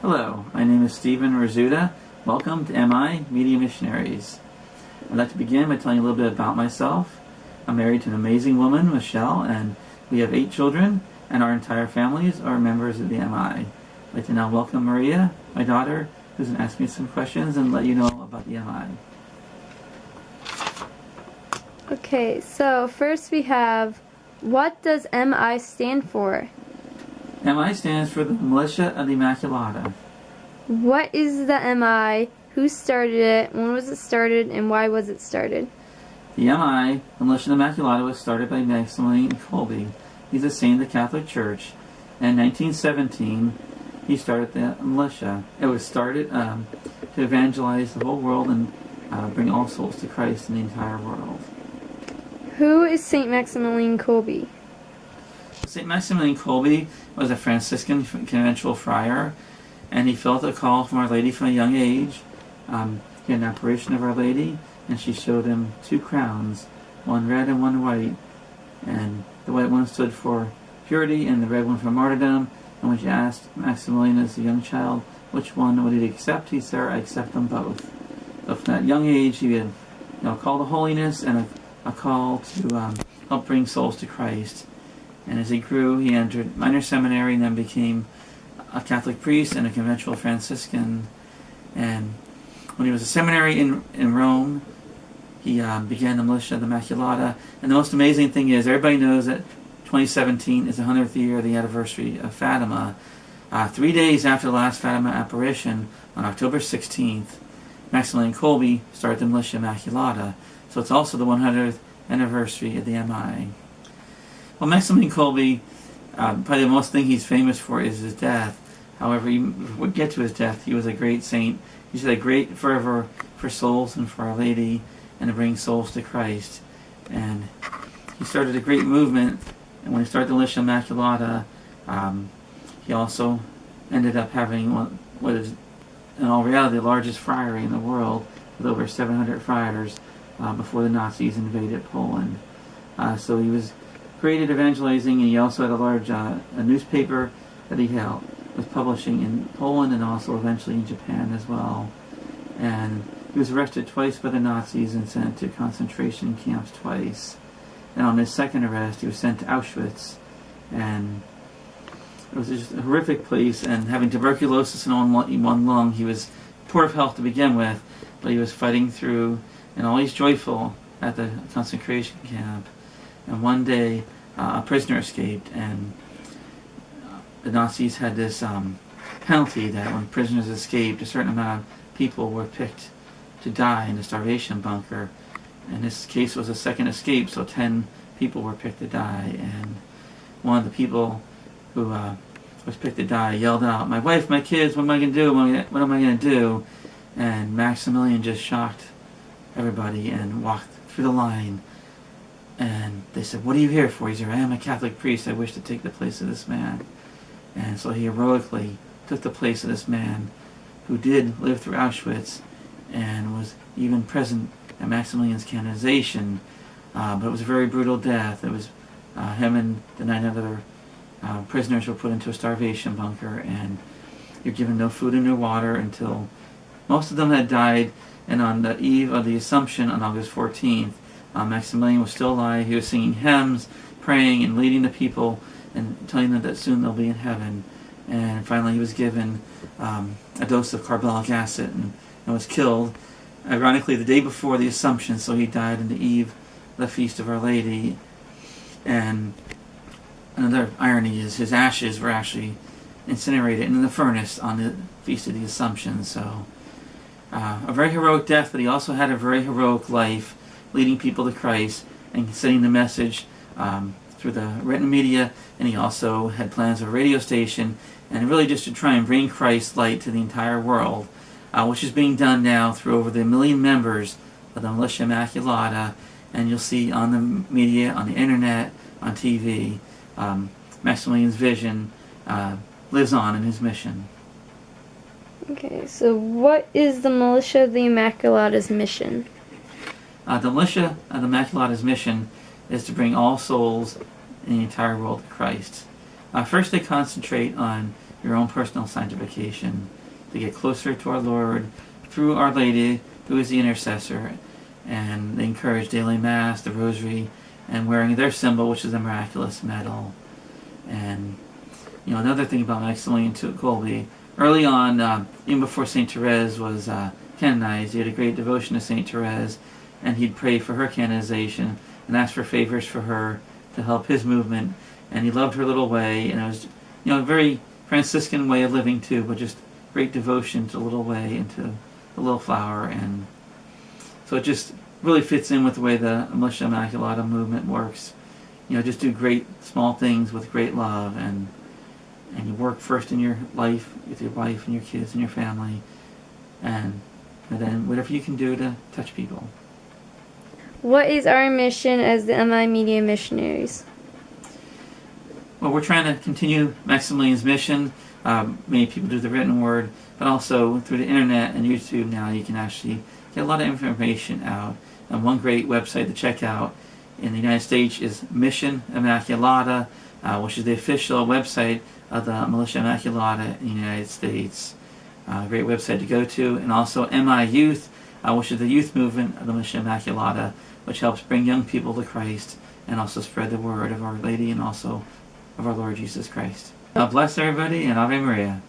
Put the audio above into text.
Hello, my name is Stephen Rizzuta. Welcome to MI Media Missionaries. I'd like to begin by telling you a little bit about myself. I'm married to an amazing woman, Michelle, and we have 8 children, and our entire families are members of the MI. I'd like to now welcome Maria, my daughter, who's going to ask me some questions and let you know about the MI. Okay, so first we have, what does MI stand for? MI stands for the Militia of the Immaculata. What is the MI? Who started it? When was it started? And why was it started? The MI, the Militia of the Immaculata, was started by Maximilian Kolbe. He's a saint of the Catholic Church. And in 1917, he started the militia. It was started to evangelize the whole world and bring all souls to Christ in the entire world. Who is Saint Maximilian Kolbe? St. Maximilian Kolbe was a Franciscan conventual friar, and he felt a call from Our Lady from a young age. He had an apparition of Our Lady, and she showed him 2 crowns, one red and one white. And the white one stood for purity, and the red one for martyrdom. And when she asked Maximilian as a young child which one would he accept, he said, "I accept them both." So from that young age, he had a call to holiness and a call to help bring souls to Christ. And as he grew, he entered minor seminary and then became a Catholic priest and a conventual Franciscan. And when he was a seminary in Rome, he began the Militia of the Immaculata. And the most amazing thing is, everybody knows that 2017 is the 100th year of the anniversary of Fatima. 3 days after the last Fatima apparition, on October 16th, Maximilian Kolbe started the Militia Immaculata. So it's also the 100th anniversary of the MI. Well, Maximilian Kolbe, probably the most thing he's famous for is his death. However, we get to his death, he was a great saint. He had a great fervor for souls and for Our Lady and to bring souls to Christ. And he started a great movement, and when he started the Militia Immaculata, he also ended up having what is, in all reality, the largest friary in the world, with over 700 friars before the Nazis invaded Poland. So he was great at evangelizing, and he also had a large a newspaper that he was publishing in Poland and also eventually in Japan as well. And he was arrested twice by the Nazis and sent to concentration camps twice. And on his second arrest, he was sent to Auschwitz, and it was just a horrific place. And having tuberculosis in one lung, he was poor of health to begin with, but he was fighting through, and always joyful at the concentration camp. And one day, a prisoner escaped, and the Nazis had this penalty that when prisoners escaped, a certain amount of people were picked to die in the starvation bunker. And this case was a second escape, so 10 people were picked to die. And one of the people who was picked to die yelled out, "My wife, my kids, what am I going to do? What am I going to do?" And Maximilian just shocked everybody and walked through the line. And they said, "What are you here for?" He said, "I am a Catholic priest. I wish to take the place of this man." And so he heroically took the place of this man who did live through Auschwitz and was even present at Maximilian's canonization. But it was a very brutal death. It was him and the 9 other prisoners were put into a starvation bunker, and you're given no food and no water until most of them had died. And on the eve of the Assumption on August 14th, Maximilian was still alive. He was singing hymns, praying, and leading the people and telling them that soon they'll be in heaven. And finally he was given a dose of carbolic acid and was killed, ironically, the day before the Assumption, so he died on the eve of the Feast of Our Lady. And another irony is his ashes were actually incinerated in the furnace on the Feast of the Assumption. So a very heroic death, but he also had a very heroic life, leading people to Christ and sending the message through the written media. And he also had plans of a radio station, and really just to try and bring Christ's light to the entire world, which is being done now through over the 1 million members of the Militia Immaculata. And you'll see on the media, on the internet, on TV, Maximilian's vision lives on in his mission. Okay, so what is the Militia of the Immaculata's mission? The Militia of the Immaculata's mission is to bring all souls in the entire world to Christ. First, they concentrate on your own personal sanctification, to get closer to our Lord through Our Lady, who is the intercessor. And they encourage daily Mass, the Rosary, and wearing their symbol, which is a miraculous medal. And another thing about Maximilian Kolbe, early on, even before St. Therese was canonized, he had a great devotion to St. Therese, and he'd pray for her canonization and ask for favors for her to help his movement. And he loved her little way, and it was a very Franciscan way of living too, but just great devotion to the little way and to the little flower. And so it just really fits in with the way the Militia Immaculata movement works. Just do great small things with great love, and you work first in your life with your wife and your kids and your family, and then whatever you can do to touch people. What is our mission as the MI Media Missionaries? Well, we're trying to continue Maximilian's mission. Many people do the written word, but also through the internet and YouTube now you can actually get a lot of information out. And one great website to check out in the United States is Mission Immaculata, which is the official website of the Militia Immaculata in the United States. Great website to go to. And also MI Youth, which is the youth movement of the Militia Immaculata, which helps bring young people to Christ and also spread the word of Our Lady and also of our Lord Jesus Christ. God bless everybody, and Ave Maria.